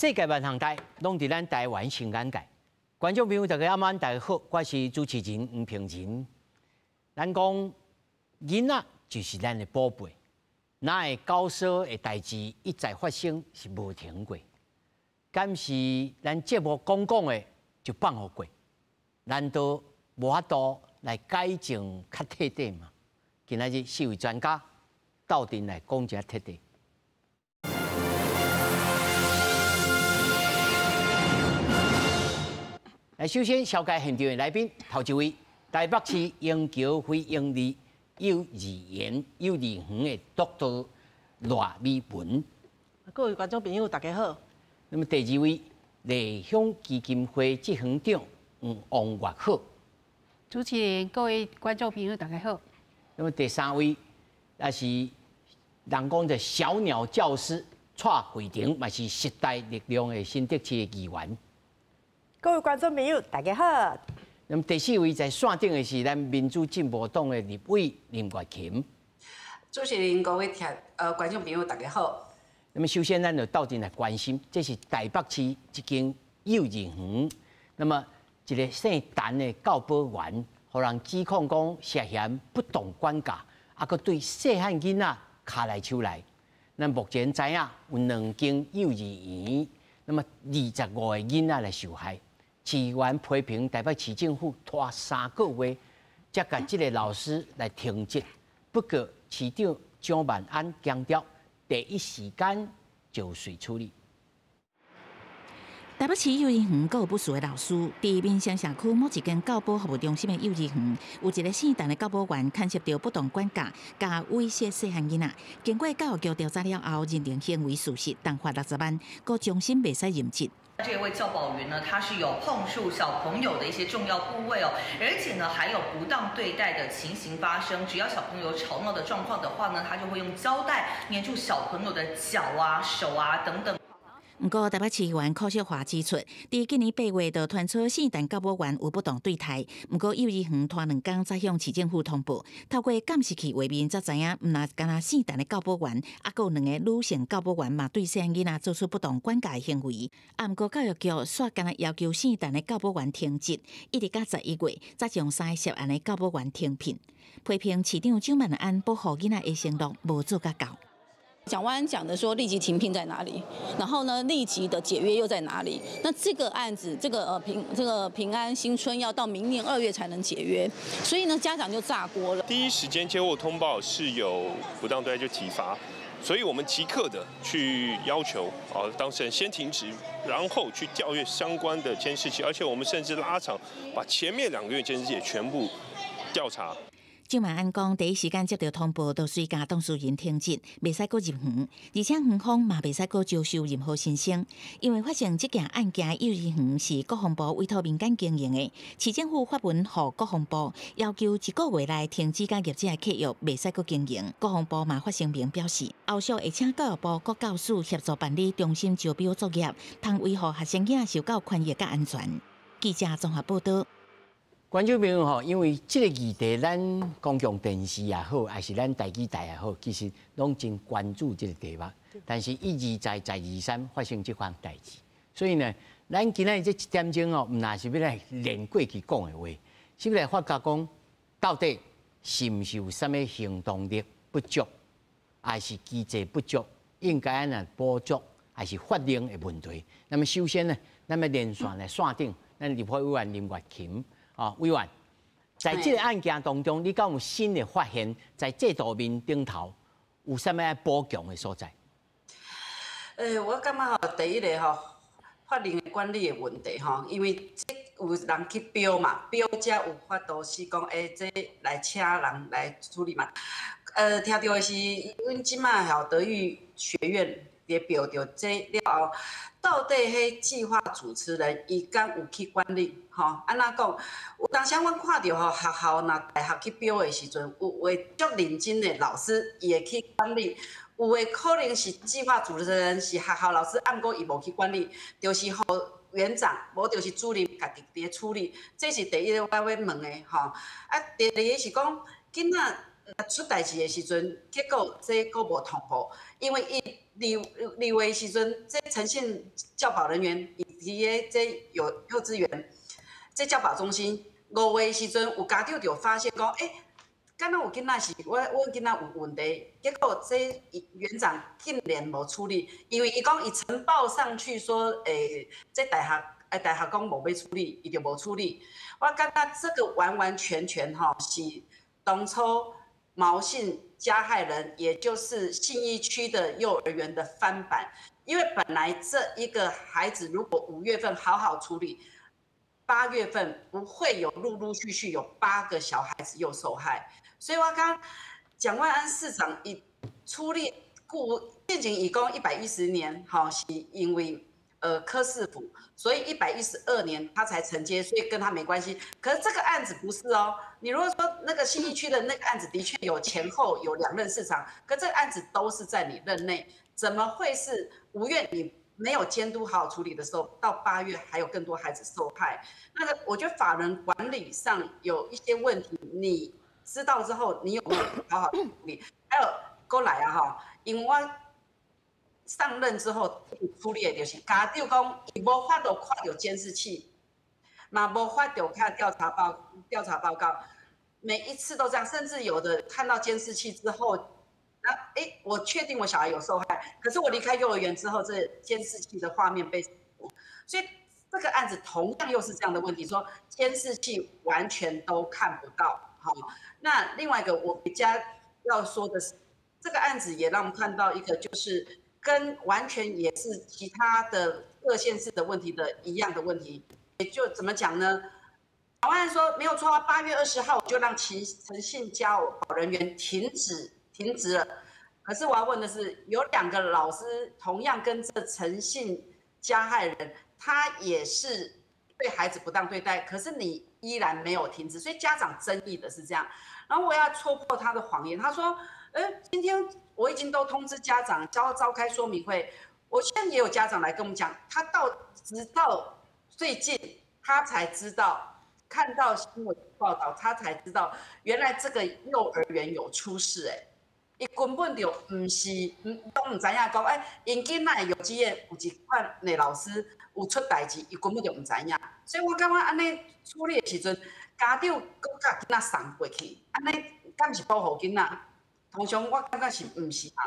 世界万行台拢伫咱台湾新眼界。观众朋友，大家晚安，大家好，我是主持人吴平仁。咱讲囡仔就是咱的宝贝，哪会教唆的代志一再发生是无停过。敢是咱节目讲的就放互过？难道无法度来改正较彻底吗？今仔日4位专家斗阵来讲一下彻底。 来，首先紹介現場的來賓，頭一位台北市英橋非營利幼兒園幼兒園的督導賴美文。各位觀眾朋友，大家好。那麼第二位麗鄉基金會執行長王月好。主持人、各位觀眾朋友，大家好。那麼第三位也是人講的小鳥教師蔡慧婷，嘛是時代力量的新德市的議員。 各位觀眾朋友，大家好。那麼第四位在線頂的是咱民主進步黨的立委林月琴。主持人、各位觀眾朋友，大家好。那麼首先，咱就鬥陣來關心，這是台北市一間幼兒園，那麼一個姓陳的教保員，互人指控講涉嫌不當管教，啊，佮對細漢囡仔卡來手來。咱目前知影有2間幼兒園，那麼25個囡仔來受害。 市員批評台北市政府拖3個月，才甲這個老師來停職。不過市長蔣萬安強調，第一時間就緒處理。台北市幼兒園閣有不熟的老師，在民生社區某一間教保服務中心的幼兒園，有一個姓陳的教保員牽涉到不當管教，加威脅細漢囡仔。經過教育局調查了後，認定行為屬實，但罰60萬，閣終身袂使任職。 这位教保员呢，他是有碰触小朋友的一些重要部位哦，而且呢还有不当对待的情形发生。只要小朋友吵闹的状况的话呢，他就会用胶带粘住小朋友的脚啊、手啊等等。 不过，台北市议员柯秀华指出，在今年8月，就传出姓陈教保员有不当对待。不过，幼儿园拖2天才向市政府通报，透过监视器画面才知影，唔那干那姓陈的教保员，还佫有2个女性教保员嘛对细汉囡仔做出不当管教的行为。不过，教育局煞干那要求姓陈的教保员停职，一直到11月，才将3个涉案的教保员停聘。批评市长蔣万安保护囡仔的承诺无做甲够。 蒋万安讲的说立即停聘在哪里，然后呢立即的解约又在哪里？那这个案子，这个平安新村要到明年2月才能解约，所以呢家长就炸锅了。第一时间接获通报是有不当对待就体罚，所以我们即刻的去要求当事人先停职，然后去调阅相关的监视器，而且我们甚至拉长把前面2个月监视器也全部调查。 蔣万安讲，第一时间接到通报，就随家当事人停职，袂使阁入园，而且园方嘛袂使阁招收任何新生。因为发生这件案件，幼儿园是国防部委托民间经营的，市政府发文予国防部，要求1个月内停止甲业者的契约，袂使阁经营。国防部嘛发声明表示，后续会请教育部各教师协助办理中心招标作业，通维护学生囝受教权益甲安全。记者综合报道。 觀眾朋友吼，因為這個議題，咱公共電視也好，還是咱台記台也好，其實攏真關注這個題目。但是一而再，再而三發生這款代志，所以呢，咱今仔這1點鐘哦，唔那是要來連過去講的話，是要來發覺講，到底是唔是有什麼行動力不足，還是機制不足，應該安怎補足，還是法令的問題？那麼首先呢，咱們連線來線頂，咱立法委員林月琴。 委員，在這個案件當中，你敢有新的發現，在制度面頂頭有啥物要補強的所在？我感覺第一個法令的管理的問題因為這有人去標嘛，標才有法度是講這來請人來處理嘛。聽到的是，阮即馬德育學院也標到這了後。 到底迄計劃主持人伊敢有去管理？安怎講？有當時阮看到學校若大學去標的時陣，有話足認真的老師伊會去管理，有的可能是計劃主持人是學校老師，毋過伊無去管理，就是互園長，無就是主任家己佇處理，這是第一個我要問的啊，第二個是講囡仔出代志的时阵，结果这个无同步，因为伊立位时阵，这诚信教保人员以及这幼稚园，这教保中心5月时阵有家长就发现讲，敢若有囡仔是我囡仔有问题，结果这园长竟然无处理，因为伊讲伊呈报上去说，这大学讲无要处理，伊就无处理。我感觉这个完完全全是当初毛信加害人，也就是信义区的幼儿园的翻版。因为本来这一个孩子如果5月份好好处理，8月份不会有陆续有8个小孩子又受害。所以我刚蒋万安市长以处理变成以讲110年，是因为柯市府，所以112年他才承接，所以跟他没关系。可是这个案子不是哦，你如果说那个信义区的那个案子的确有前后有2任市长，可这个案子都是在你任内，怎么会是5月你没有监督好好处理的时候，到8月还有更多孩子受害？那个我觉得法人管理上有一些问题，你知道之后，你有没有好好处理？还有过来因为我上任之后处理的就是家长讲，伊无法度看到监视器，嘛无法度看调查报告，每一次都这样，甚至有的看到监视器之后，我确定我小孩有受害，可是我离开幼儿园之后，这监视器的画面被锁，所以这个案子同样又是这样的问题，说监视器完全都看不到。好，那另外一个我比较要说的是，这个案子也让我们看到一个就是跟完全也是其他的各县市的问题的一样的问题，也就怎么讲呢？法官说没有错，8月20号就让诚信教保人员停职了。可是我要问的是，有2个老师同样跟这诚信加害人，他也是对孩子不当对待，可是你依然没有停止，所以家长争议的是这样。然后我要戳破他的谎言，他说，今天我已经都通知家长，召开说明会，我现在也有家长来跟我们讲，直到最近他才知道，看到新闻报道，他才知道原来这个幼儿园有出事伊根本就唔是，都唔知影讲，因囡仔幼稚园有一款的老师有出代志，伊根本就唔知影。所以我感觉安尼处理的时阵，家长搁甲囡仔送过去，安尼敢是保护囡仔？通常我感觉是唔是啊？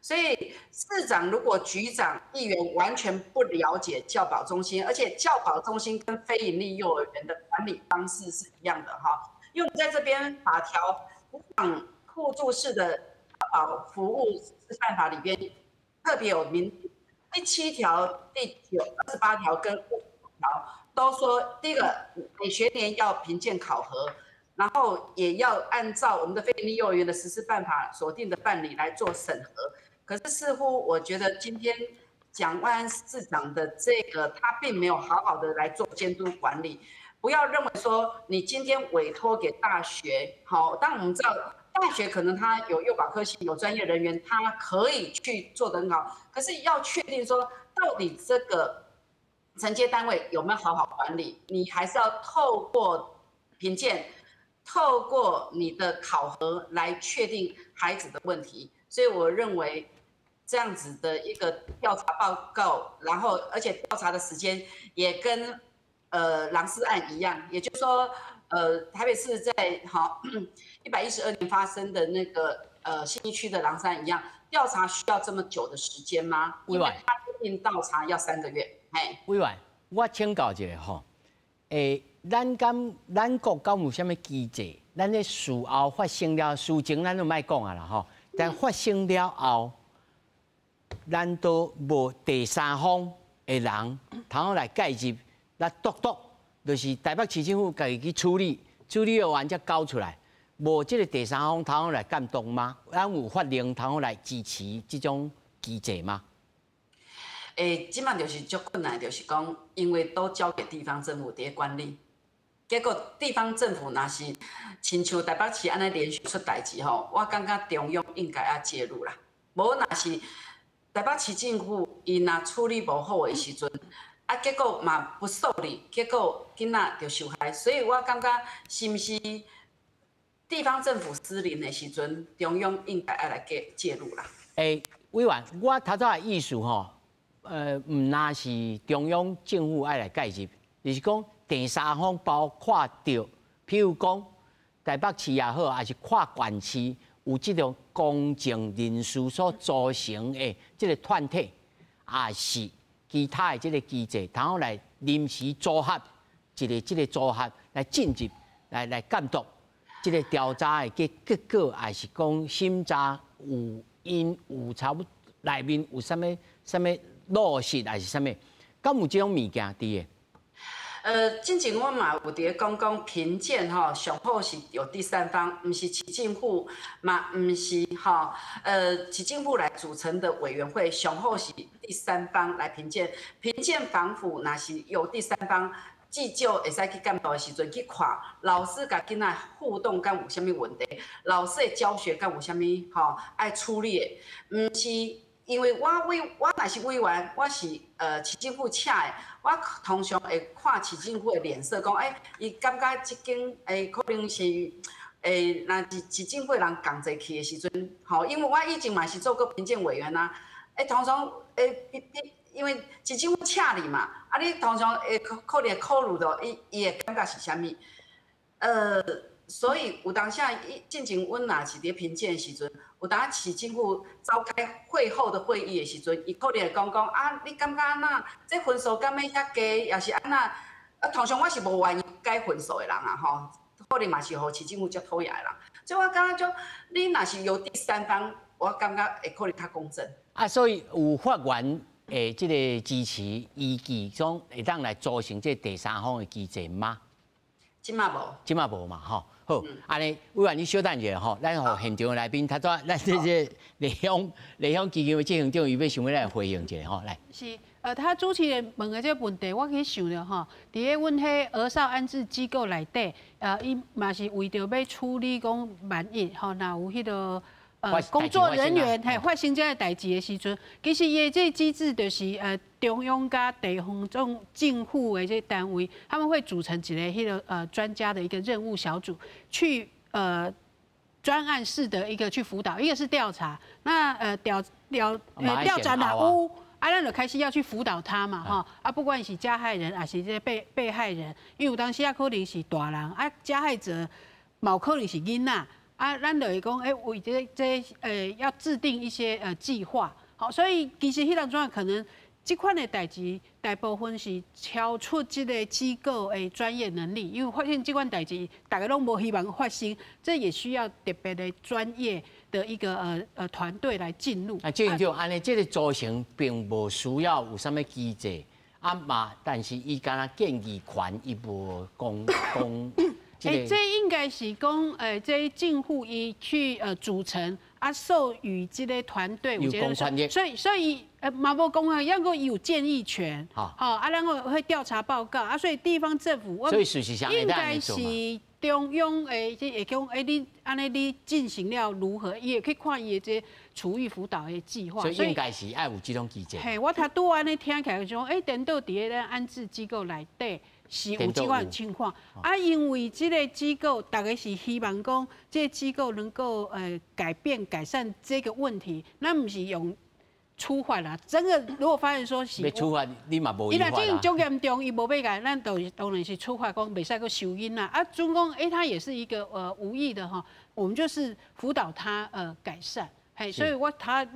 所以市长如果局长、议员完全不了解教保中心，而且教保中心跟非营利幼儿园的管理方式是一样的因为我们在这边法条互助式的保服务示范法里边特别有明第7条、第28条跟25条都说，第一个每学年要评鉴考核，然后也要按照我们的非营利幼儿园的实施办法所定的办理来做审核。可是似乎我觉得今天蒋万安市长的这个他并没有好好的来做监督管理。不要认为说你今天委托给大学，好，当然我们知道大学可能他有幼保科系有专业人员，他可以去做得很好。可是要确定说到底这个承接单位有没有好好管理，你还是要透过评鉴，透过你的考核来确定孩子的问题。所以我认为这样子的一个调查报告，然后而且调查的时间也跟狼师案一样，也就是说，台北市在112年发生的那个信义区的狼师案一样，调查需要这么久的时间吗？委员，他规定调查要3个月。委员，我请教一下咱国敢有啥物机制？咱咧事后发生了，事情咱就莫讲啊啦但发生了后，咱都无第三方的人，通来介入来督，就是台北市政府家己去处理完才交出来，无这个第三方通来监督吗？咱有法令通来支持这种机制吗？即摆就是足困难，就是讲，因为都交给地方政府伫管理，结果地方政府若是亲像台北市安尼连续出代志我感觉中央应该要介入啦。无若是台北市政府伊若处理无好的时阵，结果嘛不受理，结果囡仔就受害。所以我感觉是毋是地方政府失灵的时阵，中央应该要来介入啦。委员，我头早的意思吼，唔那是中央政府爱来介入，就是讲第三方包括着，譬如讲台北市也好，还是跨县市有这种公正人士所组成的这个团体，也是其他的这个机制，然后来临时组合这个组合来进入来监督这个调查的结果，还是讲审查有差不多内面有啥物落实还是啥物？敢有这种物件伫个？之前我嘛有伫讲评鉴吼，上好是有第三方，唔是市政府，嘛唔是市政府来组成的委员会，上好是第三方来评鉴。评鉴防腐若是由第三方。至少会使去监督的时阵去看老师甲囡仔互动敢有啥物问题，老师的教学敢有啥物爱处理的，毋是因为我若是委员，我是市政府请的，我通常会看市政府的脸色，讲伊感觉即间可能是若是市政府人共齐去的时阵，因为我以前嘛是做过评鉴委员啊，通常因为市政府请你嘛，你通常会可能考虑到伊的感觉是啥物，所以有当下进前阮若是伫评鉴的时阵，有当市政府召开会后的会议的时阵，伊可能会讲你感觉安那？这分数敢要遐低，也是安那？通常我是无愿意改分数的人啊，可能嘛是互市政府较讨厌的人。所以我感觉你若是由第三方，我感觉会可能较公正。所以有法院。这个支持依据中会当来组成这第三方的机制吗？即马无嘛，好，安尼委员你稍等一下吼，咱互现场的来宾，咱这丽乡基金会执行长，伊要想要来回应一下吼，来。是，他主持人问的这个问题，我去想了吼，伫个阮迄儿少安置机构内底，伊嘛是为着要处理讲万一若有迄个。工作人员发生这个代志的时阵，其实伊这机制就是中央加地方政府的这单位，他们会组成一个迄个专家的一个任务小组，去专案式的一个去辅导，一个是调查，那调查哪有咱就开始要去辅导他嘛不管是加害人还是这被害人，因为有当时可能是大人加害者嘛可能是囡仔。咱就会讲，为要制定一些计划，好，所以其实迄当中可能这款的代志，大部分是超出这个机构的专业能力，因为发现这款代志，大家拢无希望发生，这也需要特别的专业的一个团队来进入。这样就安尼，这个组成并无需要有啥物机制但是伊敢若建议权，伊无讲。这应该是讲，这政府伊去组成授予这个团队有公权力，所以嘛无公权，要个有建议权，然后会调查报告所以地方政府，所以事实上应该是中央即会讲，你安尼你进行了如何，伊也可以看伊的这处遇辅导的计划，所以应该是要有这种机制。我拄拄安尼听起来就讲，等到伫个安置机构内底。是有这款情况因为这个机构，大家是希望讲，这个机构能够改善这个问题，那不是用处罚啦。真的，如果发现说是，要处罚你嘛无依法啦。伊若这种严重，伊无要改，咱当然是处罚讲袂使个收因啦。总讲他也是一个无意的我们就是辅导他改善。所以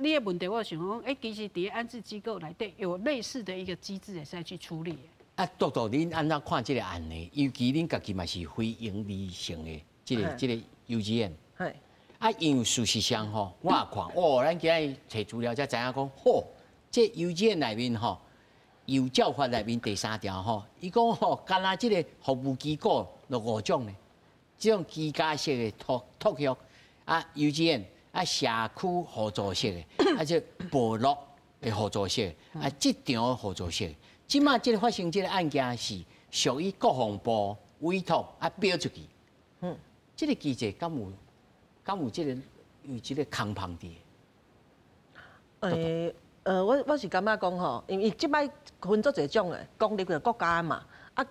你的问题我想讲，其实伫安置机构内底有类似的一个机制，也是要去处理的。督导，恁安怎看这个案例？尤其恁家己嘛是非营利性的这个幼稚园。因为事实上我也看，咱今日找资料才知影讲，这幼稚园内面幼教法内面第3条伊讲干那这个服务机构有5种呢，这种居家式的托育幼稚园社区互助式的，这部落的互助式的，职场互助式的。即马这个发生这个案件是属于国防部委托标出去，这个机制敢有这个有这个空旁伫？我是感觉讲因为即摆分做一种诶，公立的国家嘛，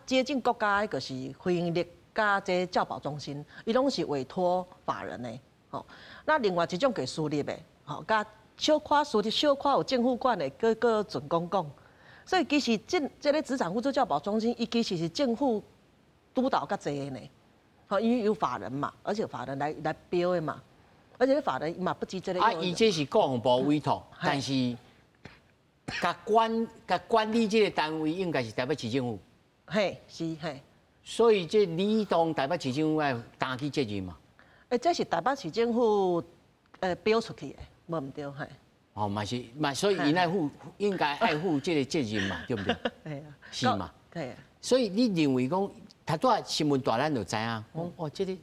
接近国家的就是非营利甲这教保中心，伊拢是委托法人的，吼。那另外一种叫私立的，吼，甲小可私立、小可有政府管的，个准公共。所以其实这个职场辅助教保中心，伊其实是政府督导较济的呢，吼，因为有法人嘛，而且法人来标的嘛，而且法人嘛不止这个。伊这是国防部委托，但是甲管理这个单位应该是台北市政府。嘿，是嘿。所以这你当台北市政府要担起责任嘛？这是台北市政府标出去的，无唔对，嘿。哦，所以伊爱负应该爱负这个责任嘛，对不对？系啊，是嘛？对。所以你认为讲，他拄新闻大咱就知影，讲哦，这个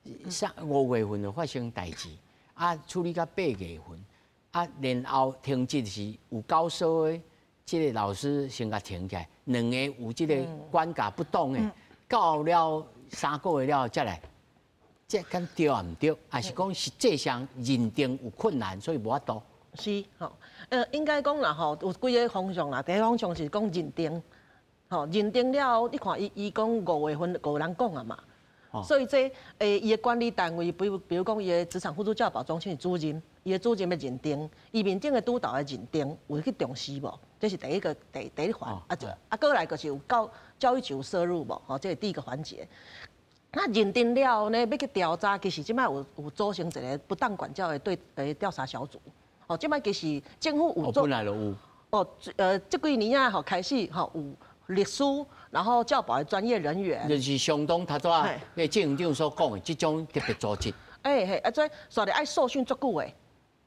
5月份就发生代志，啊，处理到8月份，啊，然后停职是有教授的，这个老师先甲停起来，2个有这个管教不当的，到了3个月了再来，这敢对啊唔对？还是讲实际上认定有困难，所以无法度？是吼，应该讲啦吼，有几个方向啦。第一个方向是讲认定，吼认定了后，你看伊讲5月份5人讲啊嘛，所以这伊的管理单位，比如讲伊的职场辅助教保中心的主任，伊的主任要认定，伊面顶的督导的认定有去重视无？这是第一环过来就是有教育局有摄入无？吼，这是第一个环节。那认定了后呢，要去调查，其实即摆有组成一个不当管教的调查小组。哦，即摆其实政府有做，本来就有。哦，这几年啊，吼开始吼有律师，然后教保的专业人员，就是相当他说那政长所讲的这种特别组织。所以爱受训足久的，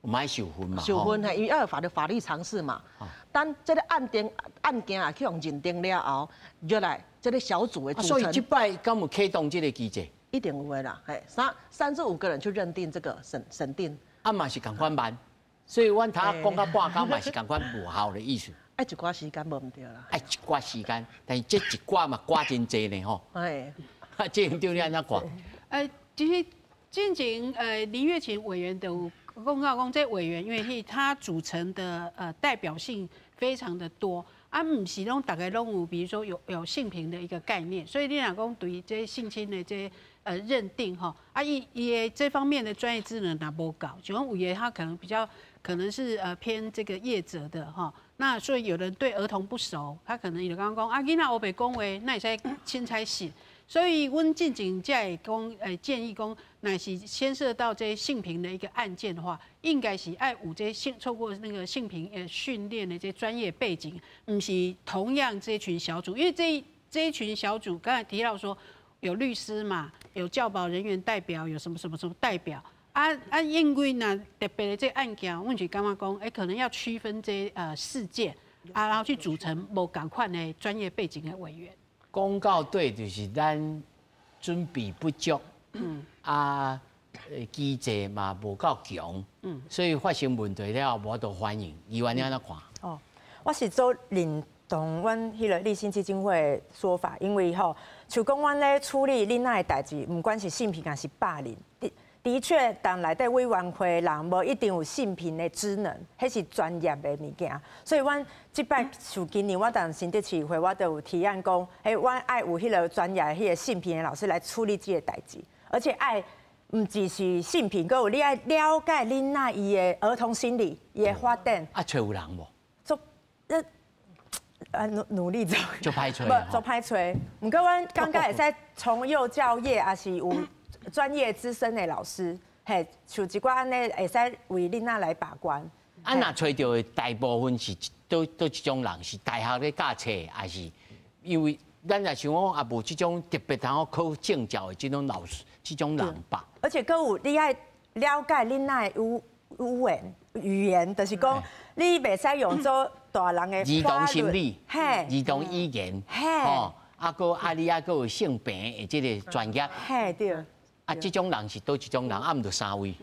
唔爱受训嘛。受训因为要有法律常识嘛。等这个案件啊去用认定了后，就来这个小组的组成。所以这摆敢有启动这个机制？一定有的啦，3至5个人去认定这个审定。啊嘛是共款办。所以阮头讲到半工嘛是共款无效的意思。爱一寡时间无唔对啦。爱一寡时间，但是这一寡嘛寡真济呢吼。这对你安怎看？其实之前林月琴委员的公告讲，这委员因为他组成的代表性非常的多。唔是拢大概拢有，比如说有性平的一个概念，所以你若讲对于这性侵的这认定吼，伊的这方面的专业智能也无够，就讲有些他可能是偏这个业者的哈，那所以有人对儿童不熟，他可能就刚刚讲囡仔黑白讲话，那会使凊彩信。所以，阮进前才会讲，建议讲，若是牵涉到这性平的一个案件的话，应该是爱有这透过那个性平训练的这专业背景，不是同样这群小组，因为这一群小组刚才提到说有律师嘛，有教保人员代表，有什么代表因为呢特别的这个案件，阮是感觉讲，可能要区分这事件然后去组成无同款的专业背景的委员。讲到底就是咱准备不足，机制嘛无够强，所以发生问题了无得反应。议员你安怎看？哦，我是做认同阮迄个立信基金会的说法，因为吼，像讲阮咧处理囡仔的代志，不管是性平还是霸凌，的确，当内底委员会人无一定有性平的职能，迄是专业的物件。所以，阮即摆像今年我当新德市会，我都有提案讲，阮爱有迄个专业的迄个性平的老师来处理这个代志，而且爱唔只是性平，佮有你爱了解囡仔伊的儿童心理、伊的发展。找有人无？做努力做。做歹找。不做歹找，毋过阮感觉会使从幼教业，也是有。专业资深的老师，像一寡安尼会使为囡仔来把关。若找到的大部分是都一种人，是大学咧教册，还是因为咱也想讲也无这种特别通考证照的这种老师，这种人吧。而且佮有你爱了解囡仔语言，就是讲你袂使用做大人的儿童心理，儿童语言，你还有性病的这个专业，对。这种人是倒一种人，毋着3位。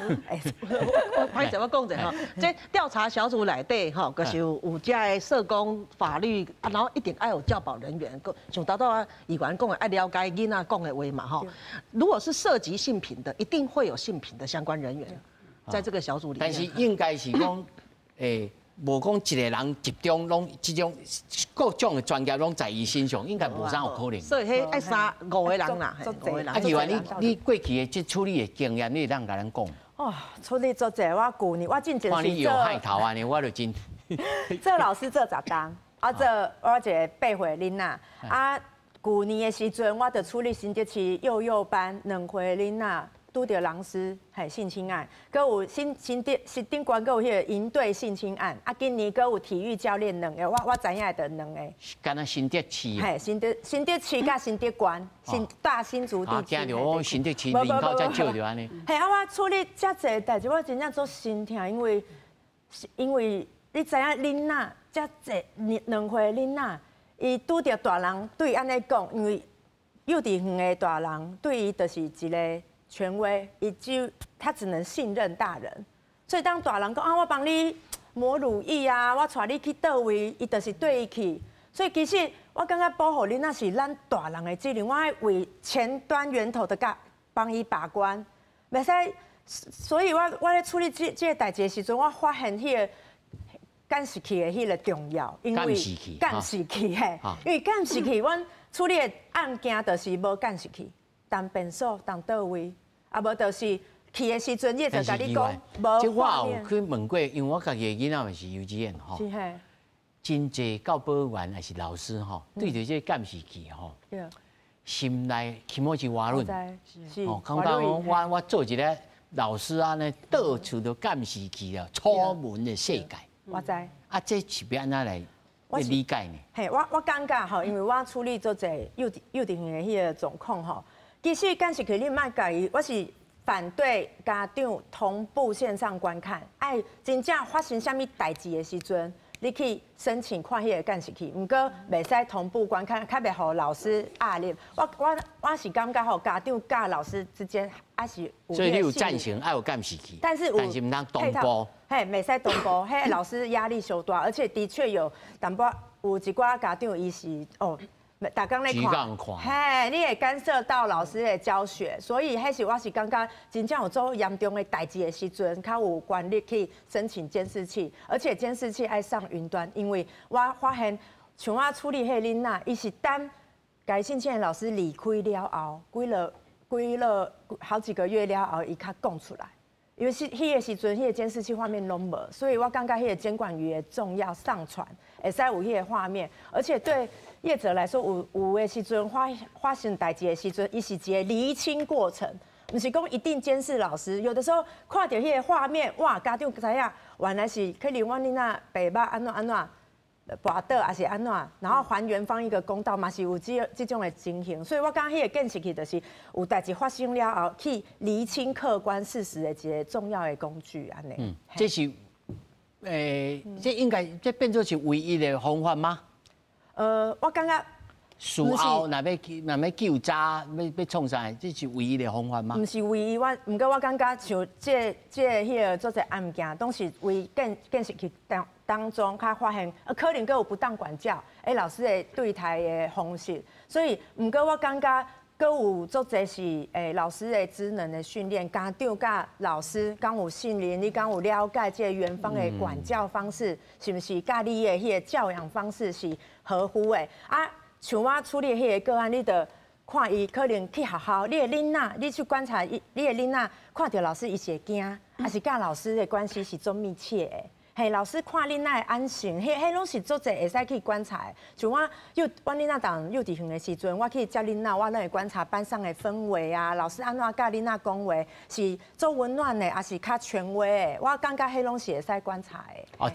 我歹我讲者吼，这调查小组内底吼，就是有遮的社工、法律，然后一定爱有教保人员，像达到议员讲的，爱了解囡仔讲的话嘛吼。如果是涉及性平的，一定会有性平的相关人员在这个小组里面。但是应该是讲，无讲一个人集中拢这种各种的专业拢在伊身上，应该无啥有可能。所以迄爱3、5个人啦，5个人。啊，另外你过去的这处理的经验，你当甲咱讲。哦，处理做者，我旧年我进前看你有害头啊，你我就真。做老师做10工，啊做我一个8岁囡仔，啊旧年的时阵，我就处理新竹市幼幼班2岁囡仔。拄到老师性侵案，搁有新顶关搁有迄个营队性侵案，啊，今年搁有体育教练2个，我知影的2个。敢若新竹市。嘿，新竹市甲新竹关，大新竹地区。惊着我新竹市人口才少着安尼。嘿，啊，我处理遮济代志，我真正做心疼，因为你知影囡仔遮济2岁囡仔，伊拄着大人对安尼讲，因为幼稚园的大人对伊就是一个。权威，他只能信任大人，所以当大人讲啊，我帮你抹乳液啊，我带你去倒位，伊就是对伊去。所以其实我感觉保护你那是咱大人的责任，我爱为前端源头的帮伊把关，袂使。所以我咧处理这个代志的时阵，我发现迄个监视器的迄个重要，因为监视器嘿，因为监视器，阮处理的案件就是无监视器。当便所当倒位，啊无就是去的时阵，伊就甲你讲无。即我有去问过，因为我家己的囡仔嘛是幼稚园吼，真侪教保员还是老师吼，对着这监视器吼，心内起码是活论。哦，刚刚我做一个老师啊，呢到处都监视器啊，楚门的世界。我知。啊，这是要安怎来理解呢？嘿，我感觉吼，因为我处理做者幼稚园的迄个状况吼。其实监视器你莫介意，我是反对家长同步线上观看。哎，真正发生啥物代志的时阵，你去申请看迄个监视器，毋过袂使同步观看，较袂互老师压力。我是感觉吼，家长甲老师之间还是有。所以你有赞成爱有监视器，但是毋通同步。嘿，袂使同步，迄老师压力伤大，而且的确有淡薄有一寡家长伊是哦。大家咧看，嘿，你会干涉到老师的教学，所以迄时我是感觉真正有做严重的代志的时阵，较有权利去申请监视器，而且监视器爱上云端，因为我发现像我处理迄囡仔，伊是等该性侵的老师离开了后，几了好几个月了后，伊较讲出来。因为迄个时阵，迄个监视器画面拢无，所以我感觉迄个监管员重要上传，会使有迄个画面，而且对业者来说，有的时阵发生代志的时阵，伊是一个厘清过程，不是讲一定监视老师。有的时候看到迄个画面，哇，家长知影原来是可能阮囡仔爸爸安怎。跋倒还是安怎，然后还原方一个公道嘛，是有这种的情形，所以我感觉迄个监视器就是有代志发生了后，去厘清客观事实的一个重要的工具安尼。这是这应该变作是唯一的方法吗？我感觉。事后若要救查，要创啥？这是唯一的方法吗？唔是唯一，唔过我感觉像迄个做者案件，都是为监视器当中，他发现可能佮有不当管教，老师的对待的方式，所以唔过我感觉佮有做者是老师的职能的训练，家长甲老师敢有信任，你敢有了解这个园方的管教方式，是不是甲你的迄个教养方式是合乎的啊？像我处理迄个个案，你得看伊可能去学校，你的囡仔，你去观察你的囡仔，看到老师伊是会惊，还是甲老师的关系是做密切的。嘿，老师看囡仔的安全，迄拢是做者会使去观察的。像阮囡仔当幼稚园的时阵，我去接囡仔，我拢会观察班上的氛围啊，老师安怎甲囡仔讲话，是做温暖的，还是较权威的？我感觉迄拢是会使观察的。哦，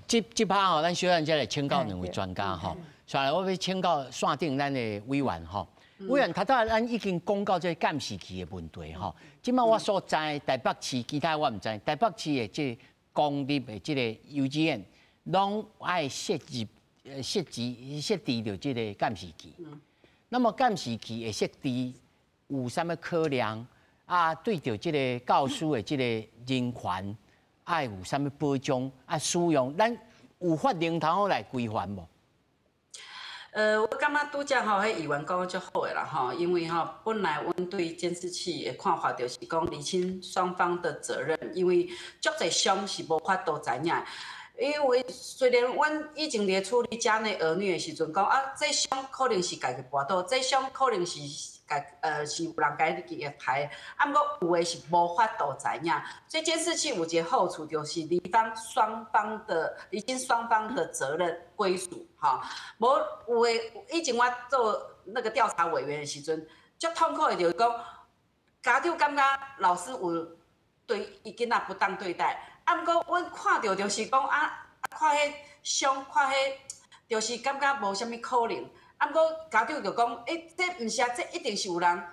这趴吼，咱小咱才来请教两位专家吼。下来，我要请教线顶咱的委员吼。委员，头早咱已经讲到这监视器的问题吼。即摆我所在台北市，其他我唔知。台北市的这公立的这个幼稚园，拢爱设置着这个监视器。那么监视器的设置有啥物考量啊？对着这个教师的这个人权，爱有啥物保障啊？使用咱有法令头来规范无？我感觉拄则吼，迄议员讲得足好诶啦吼，因为吼本来阮对监视器的看法就是讲厘清双方的责任，因为足侪伤是无法度知影。因为虽然阮以前咧处理家内儿虐的时阵讲啊，这伤可能是家己跋倒，这伤可能是是有人家己害，啊，毋过有诶是无法度知影。所以监视器有一个好处，就是离经双方的责任归属，哈。无有诶，以前我做那个调查委员的时阵，足痛苦的就是讲，家长感觉老师有对伊囡仔不当对待。啊，毋过阮看到就是讲看迄伤，看迄就是感觉无啥物可能。啊，毋过家长就讲，这毋是啊，这一定是有人。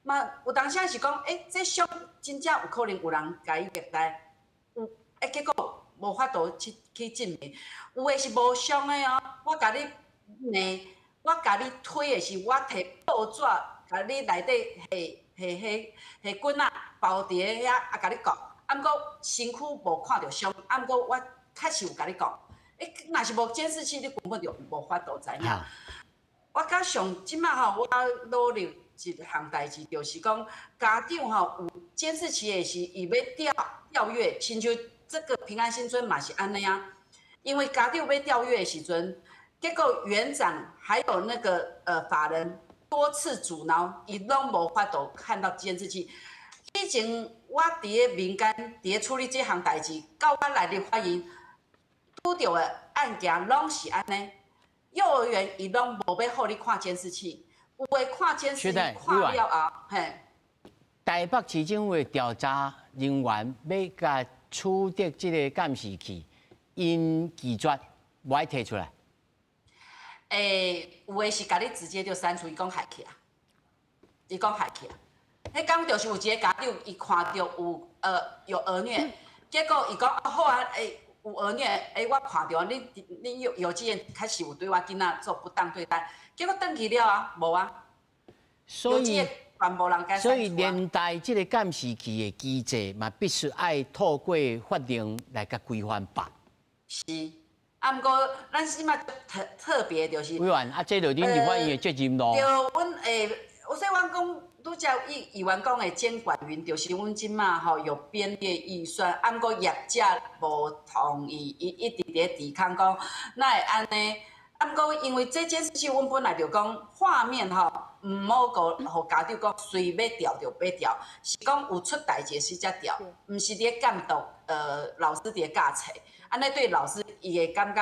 嘛，有当时是讲，这伤真正有可能有人甲伊虐待，有，结果无法度去证明。有诶是无伤诶哦，我甲你捏，我甲你推诶是我摕报纸甲你内底下棍仔包伫遐，啊甲你讲。啊，毋过身躯无看到伤，啊，毋过我确实有甲你讲，若是无监视器，你根本就无法度知影。我甲上即摆吼，我努力一项代志，就是讲家长吼有监视器的时，伊要调阅，亲像这个平安新村嘛是安尼啊。因为家长要调阅的时阵，结果园长还有那个法人多次阻挠，伊拢无法度看到监视器。以前我伫咧民间伫咧处理这项代志，到我来立法院拄到的案件拢是安尼。幼儿园伊拢无要互你看监视器，有诶看监视器看了后，嘿。台北市政府调查人员要甲取得这个监视器，因拒绝无爱摕出来。有诶是甲你直接就删除，伊讲害去啊，伊讲害去啊。迄讲就是有一个家长，伊看到有儿虐，结果伊讲好啊，有儿虐，我看到你幼稚园确实有对我囡仔做不当对待，结果转去了啊，无啊。所以连带这个监视器的机制嘛，必须爱透过法令来甲规范吧。是，啊，毋过咱即马特别就是。委员，啊，这就恁立法院的责任咯。就阮我说阮讲。拄则议员讲的监管员，就是阮即马吼有编列预算，啊，毋过业者无同意，伊一直咧抵抗讲，哪会安尼？啊，毋过因为这监视器，阮本来就讲画面吼，毋好互家长讲随要调就要调，是讲有出代志时才调，毋是咧监督老师咧教册，安尼对老师伊会感觉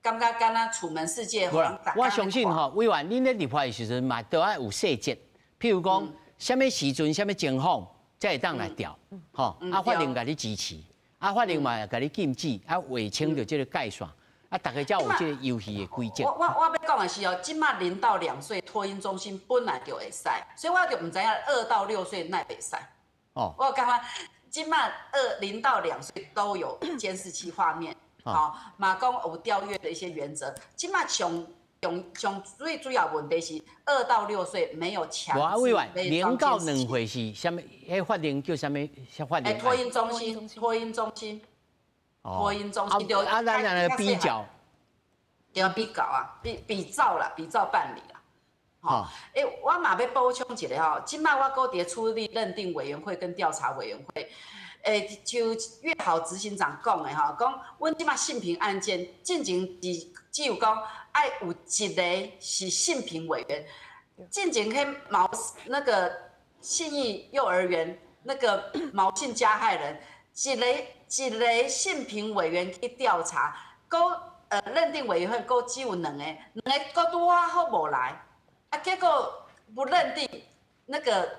敢若楚门世界，我相信吼，委员恁咧立法的时阵嘛，都爱有细节。譬如讲，什么时阵、什么情况才会当来调，吼，法令甲你支持，法令嘛甲你禁止，划清着这个界线，大家才有这个游戏的规则。我要讲的是哦，即马0到2岁托婴中心本来就会使，所以我就唔知影2到6岁那袂使。哦，我感觉即马0到2岁都有监视器画面，好，嘛讲有调阅的一些原则，即马上最主要问题是2到6岁没有强制。委员，0到2岁是什么？迄法令叫什么？法令？托婴中心，托婴中心就咱来比较，就要比较啊，比照办理啦。好，我嘛要补充一个吼，今麦我搁伫处理认定委员会跟调查委员会。就粤豪执行长讲的吼，讲阮即马性平案件进前只有讲爱有一个是性平委员，进前那个信义幼儿园那个毛姓加害人，一个性平委员去调查，认定委员会只有两个搁拄好无来，结果不认定那个。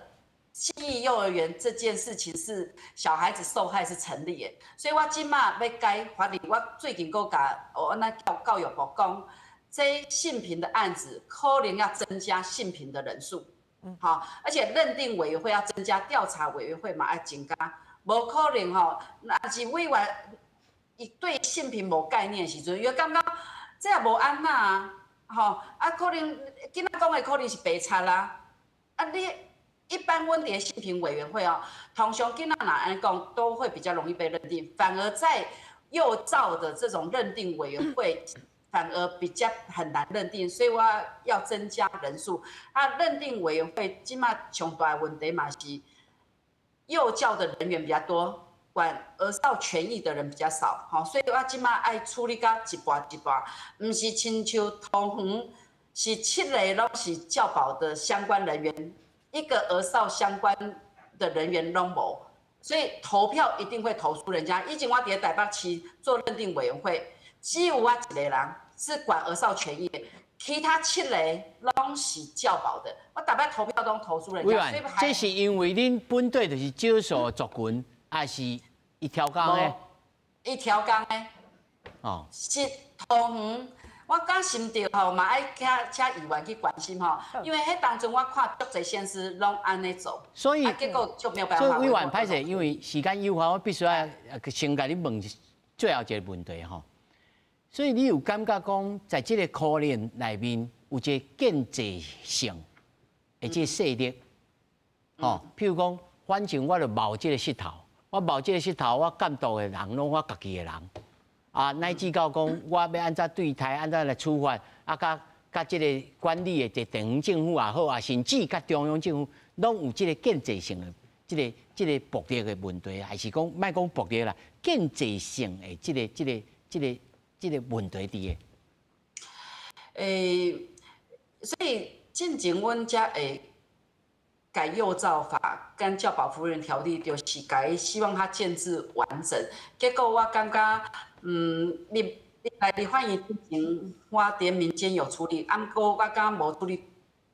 信义幼儿园这件事情是小孩子受害是成立的，所以我今麦要改法令。我最近搁甲那教育部讲，这性平的案子可能要增加性平的人数，好，而且认定委员会要增加，调查委员会嘛要增加，无可能吼，若是委员伊对性平无概念的时阵，伊感觉这也无安那啊，吼可能囡仔讲的可能是白贼啦，你。一般阮伫性平委员会哦，通常囡仔若安尼讲，都会比较容易被认定，反而在幼教的这种认定委员会，反而比较很难认定，所以我要增加人数。认定委员会今麦上大的问题嘛是幼教的人员比较多，管儿少权益的人比较少，吼，所以我即马爱处理甲一半一半，唔是亲像桃园是7个拢是教保的相关人员，一个儿少相关的人员拢无，所以投票一定会投诉人家。以前我伫台北市做认定委员会，只有我一个人是管儿少权益的。其他7个拢是教保的，我大摆投票都投诉人家。委员，这是因为恁本队就是少数族群，还是一条杠的？一条杠的。哦。是桃园，我讲心着吼，嘛爱请议员去关心吼，因为迄当中我看足侪县市拢安尼做，所以结果就没有办法。所以委员歹势，因为时间有限，我必须要先甲你问最后一个问题吼。所以你有感觉讲，在这个可能内面有一个建制性，而且势力，吼，譬如讲，反正我就冒这个势头，我冒这个势头，我监督的人拢我家己的人，啊，乃至到讲我要安怎对待，安怎来处罚，啊，甲这个管理的地方政府也好，啊，甚至甲中央政府，拢有这个建制性的这个暴力的问题，还是讲莫讲暴力啦，建制性的这个问题伫个。所以进前阮遮会改幼照法跟教保服务人条例，就是改希望它建制完整。结果我感觉，立法院之前，我伫民间有处理，毋过我感觉无处理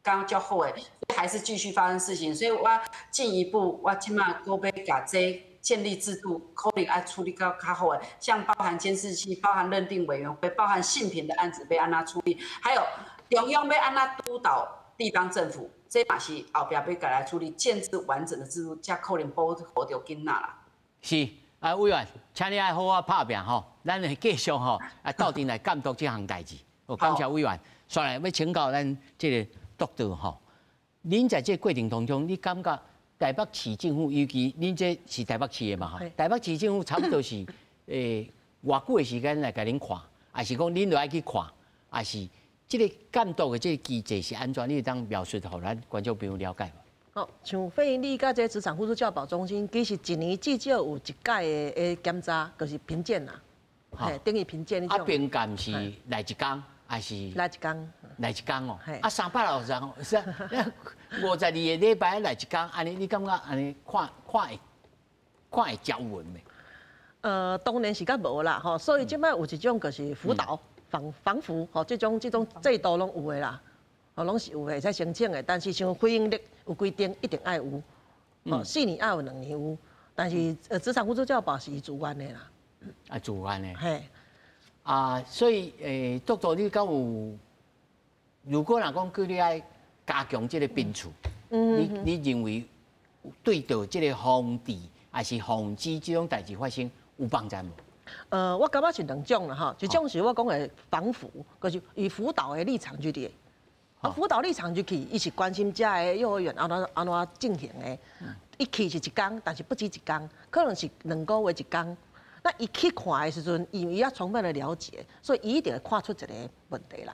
刚较好诶，还是继续发生事情。所以我进一步，我即马搁要甲这建立制度，可能要处理到较好诶，像包含监视器、包含认定委员会、包含性平的案子要安怎处理，还有中央要安怎督导地方政府，这嘛是后壁要改来处理，建制完整的制度，才可能保护到囡仔啦。是啊，委员，请你爱好好拍拼吼，咱会继续吼啊，斗阵来监督这项代志。我感谢委员，再来要请教咱这个督导吼，您在这过程当中，你感觉？台北市政府，尤其恁这是台北市的嘛吼，台北市政府差不多是偌久的时间来甲恁看，还是讲恁就爱去看，还是这个监督的这个机制是安怎？你当描述互咱观众朋友了解无？哦，像费英利甲这职场辅助教保中心，其实一年至少有1届的检查，就是评鉴啦，嘿，等于评鉴那种。啊，评鉴是来一工，还是来一工？来一工哦，啊360人，是52个礼拜来一工，安尼你感觉安尼看会交稳没？当然是较无啦，吼，所以即摆有一种就是辅导防扶，吼，这种制度拢有的啦，吼，拢是有的，才申请的。但是像非营利有规定一定爱有，吼，4年爱有2年有，但是职场辅助教保是自愿的啦。啊，自愿的。嘿。啊，所以督导你敢有？如果若讲叫你爱加强这个bin处，你认为对到这个防治还是防止这种代志发生有帮助无？我感觉是2种啦哈，一种是我讲的防扶，就是以辅导的立场去的。啊，辅导立场就去，伊是关心遮的幼儿园安怎进行的。一去是1天，但是不止1天，可能是2个月1天。那伊去看的时阵，伊要充分的了解，所以伊一定会看出一个问题来。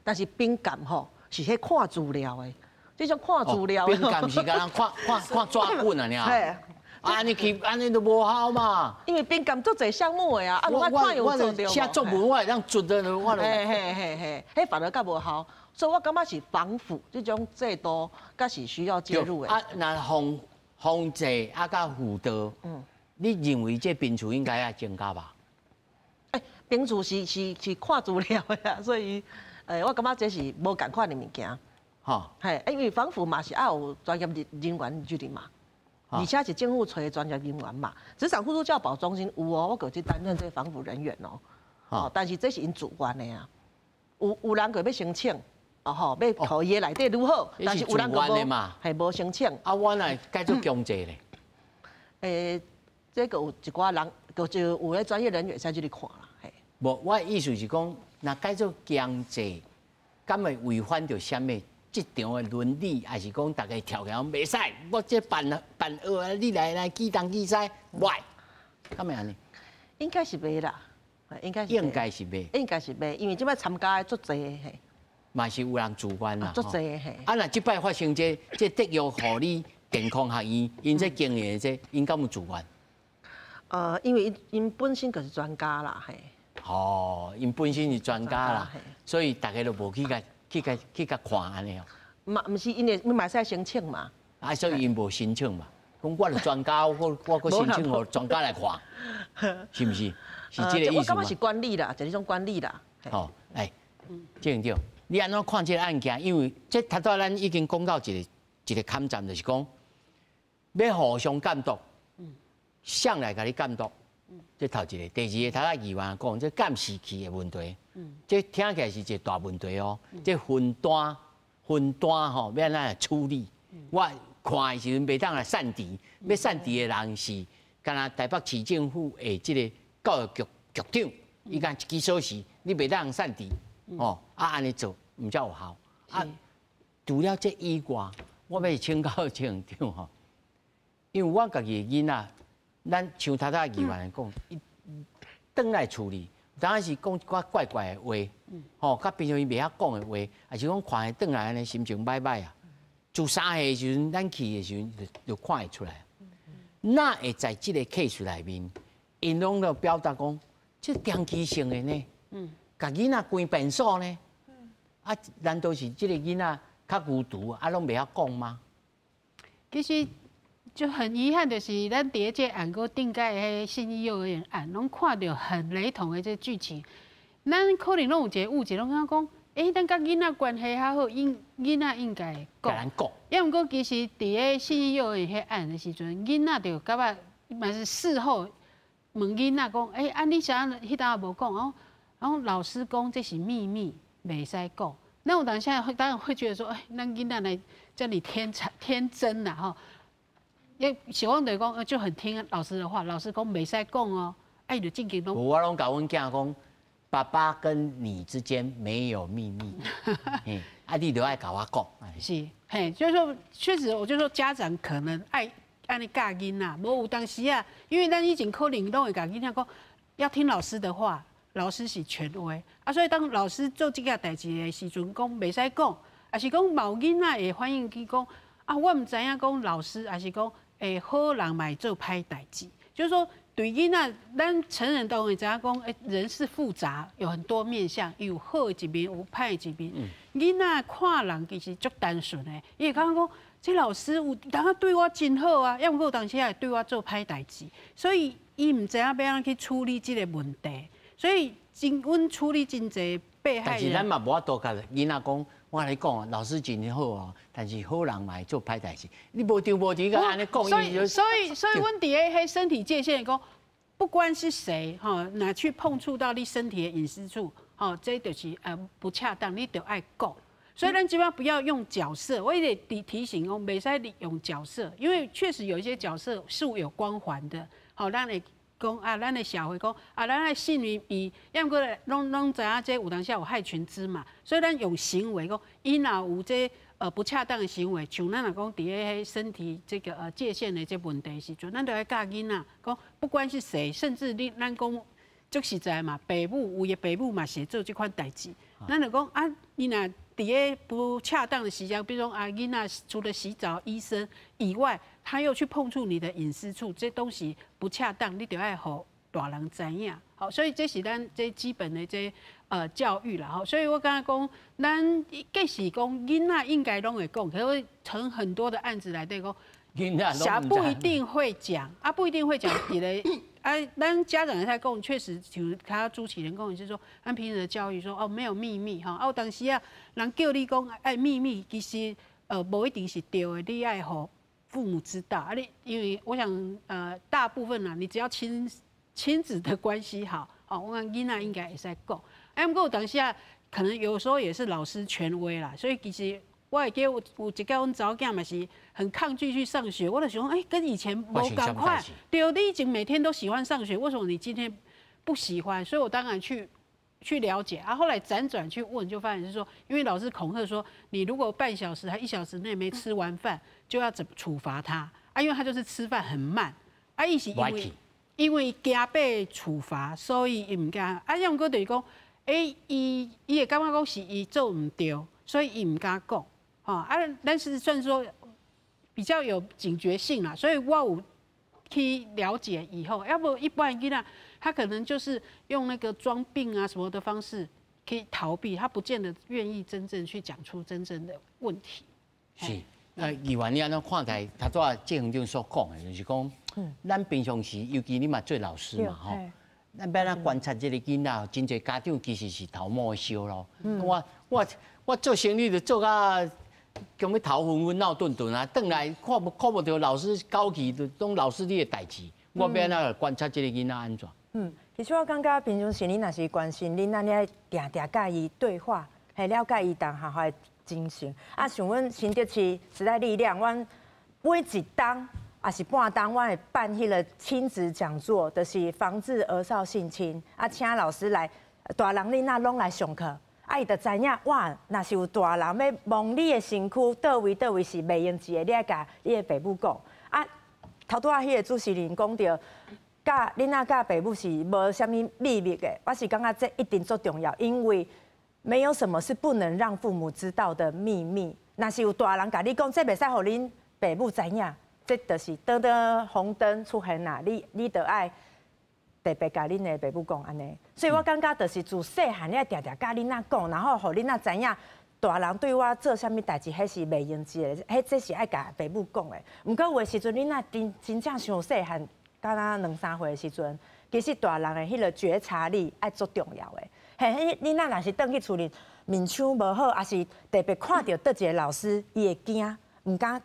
但是宾监吼是迄看资料的，这种看资料的。宾监是甲人看抓棍啊，尔。嘿。安尼去安尼都无效嘛。因为宾监做侪项目的啊，我看有做到。写作文我会当准的，我就。嘿，迄反而较无效，所以我感觉是防腐这种制度，才是需要介入的。啊，那防治啊，甲辅导，你认为这宾处应该要增加吧？宾处是看资料的啊，所以。我感觉这是无共款的物件，吼，嘿，因为防腐嘛是要有专业人员去的嘛，而且是政府找的专业人员嘛。职场辅助教保中心有哦，我过去担任这个防腐人员哦，但是这是因主观的啊，有人个要申请，哦吼，要考伊的内底如何，但是有人个无，系无申请。啊，我来改做强制咧。这个有一寡人，就有咧专业人员才去看啦，嘿。无，我的意思是讲。那改做强制，敢会违反着什么职场的伦理，还是讲大家条件袂使？我这办学，你来记东记西，喂，敢会安尼？应该是袂啦，应该是袂，因为即摆参加的足侪嘿。嘛是有人主观啦，足侪嘿。啊，那即摆发生这德育护理健康学院，因这经营这，因敢有主观？因为因本身就是专家啦，嘿。哦，因本身是专家啦，所以大家都无去甲看安尼哦。嘛，毋是因为你嘛使申请嘛。啊，所以因无申请嘛。讲我是专家，我申请互专家来看，是毋是？是这个意思吗？我感觉是管理啦，就是一种管理啦。哦，来，正对，你安怎看这个案件？因为这头仔咱已经讲到一个坎站，就是讲要互相监督，上来甲你监督。这头一个，第二个，头仔议员讲，这监视器的问题，这听起来是一个大问题哦。这分担吼，要安怎来处理？我看的时阵，袂当来散治，要散治的人是，敢若台北市政府的这个教育局长，伊讲一支锁匙，你袂当散治，哦，安尼做，唔才有效。除了这以外，我要请教县长吼，因为我家己的囡仔。咱像头仔议员讲，伊转来处理，当然是讲一寡怪怪的话，吼，甲平常伊袂晓讲的话，也是讲看伊转来安尼心情歹歹啊。自3岁的时阵，咱去的时阵就看会出来。那会在即个 case 内面，因拢都表达讲，这长期性的呢，甲囡仔关变数呢，啊，难道是即个囡仔较孤独，啊，拢袂晓讲吗？其实。就很遗憾的是，咱第一届案过顶届迄信义幼儿园案，拢看到很雷同的这剧情。咱可能拢有一个误解，拢感觉讲，咱甲囡仔关系较好，囡仔应该讲。要毋过其实伫个信义幼儿园迄案的时阵，囡仔就感觉嘛是事后问囡仔讲，啊你啥迄搭无讲，然后老师讲这是秘密，袂使讲。那我当下当然会觉得说，咱囡仔来这里天真啦吼。也希望就是讲，就很听老师的话。老师讲袂使讲哦，伊就进行拢。我拢甲阮囝讲，爸爸跟你之间没有秘密，你就爱甲我讲。是，就是说，确实，我就说家长可能爱安尼教囡仔，无有当时啊，因为咱以前可能拢会甲囡仔讲，要听老师的话，老师是权威啊，所以当老师做这件代志的时阵，讲袂使讲，还是讲某囡仔会反映去讲啊，我唔知影讲老师，还是讲。好人嘛做歹代志，就是说对囡仔，咱成人都会知影讲，人是复杂，有很多面向，有好的一面，有歹的一面。囡仔看人其实足单纯的，伊会感觉讲，这老师有当下对我真好啊，要毋过有当时也对我做歹代志，所以伊唔知影要安去处理这个问题，所以阮处理真侪被害人。但是咱嘛无法度甲囡仔讲。我跟你讲啊，老师真好哦，但是好人嘛会做歹代志。你无张无弛个安尼讲，所以，阮伫个迄身体界限讲，不管是谁哈，哪去碰触到你身体的隐私处，哈，这就是不恰当，你就爱讲。所以咱基本上不要用角色，我也得提醒哦，袂使利用角色，因为确实有一些角色是有光环的，好，咱会讲啊，咱的社会讲啊，咱的信誉比，要毋过拢知影这有当时有害群之马，所以咱用行为讲，伊若有这不恰当的行为，像咱若讲伫个身体这个界限的这问题时阵，咱就要教囡仔讲，不管是谁，甚至咱讲足实在嘛，爸母有的爸母嘛是做这款代志，咱就讲啊，你若伫个不恰当的时间，比如说啊，囡仔除了洗澡、医生以外，他又去碰触你的隐私处，这东西不恰当，你就要互大人知影。好，所以这是咱这基本的这教育啦。好，所以我刚才讲，咱计是讲囡仔应该拢会讲，可是从很多的案子来对讲，小不一定会讲啊，不一定会讲你的。咱家长也在讲，确实像他朱启仁讲的是说，按平时的教育说哦没有秘密哈，有当时啊人叫你讲爱秘密，其实无一定是对的，你爱互父母知道啊，因为我想大部分啊，你只要亲子的关系好，我讲囡仔应该会使讲，不过有当时啊可能有时候也是老师权威啦，所以其实。我会记有一个阮查某囝嘛是很抗拒去上学，我就想跟以前无同款。对，你已经每天都喜欢上学，为什么你今天不喜欢？所以我当然去了解啊。后来辗转去问，就发现是说，因为老师恐吓说，你如果半小时还1小时内没吃完饭，就要怎么处罚他啊？因为他就是吃饭很慢啊，伊是因为加倍处罚，所以伊唔敢。啊，要毋过就是讲，伊会感觉讲是伊做唔对，所以伊唔敢讲。但是算说比较有警觉性啦，所以我有去了解以后，要不一般囡仔他可能就是用那个装病啊什么的方式可以逃避，他不见得愿意真正去讲出真正的问题。是，议员你安怎看待他昨谢行长所讲的，就是讲，咱平常时，尤其你嘛做老师嘛吼，咱要咱观察这个囡仔，真侪家长其实是头毛烧咯。我做生意就做到。咁要头昏昏闹顿顿啊，转来看不到老师交期，就当老师你的代志。我要安观察这个囡仔安怎？其实我感觉平常时你若是关心囡仔，你爱定定甲伊对话，系了解伊当下好的精神。啊，像阮新竹市时代力量，阮每一档也是半档，阮会办迄个亲子讲座，就是防治儿少性侵。啊，请老师来，大人囡仔拢来上课。啊，伊就知影哇，若是有大人要摸你的身躯，倒位是袂用记的，你爱甲你的爸母讲。啊，头拄仔迄个主持人讲到，甲囡仔甲爸母是无啥物秘密的，我是感觉这一定足重要，因为没有什么是不能让父母知道的秘密。若是有大人甲你讲，这袂使互恁爸母知影，这就是当红灯出现啦，你就爱。特别甲恁的爸母讲安尼，所以我感觉就是自细汉你定定甲恁仔讲，然后互恁仔知影大人对我做啥物代志，迄是袂用之的，迄这是爱甲爸母讲的。毋过有的时阵恁仔真正伤细汉，敢若2、3岁的时阵，其实大人的迄个觉察力爱足重要的。嘿，恁仔若是倒去厝里面相无好，还是特别看到倒一个老师，伊会惊，毋敢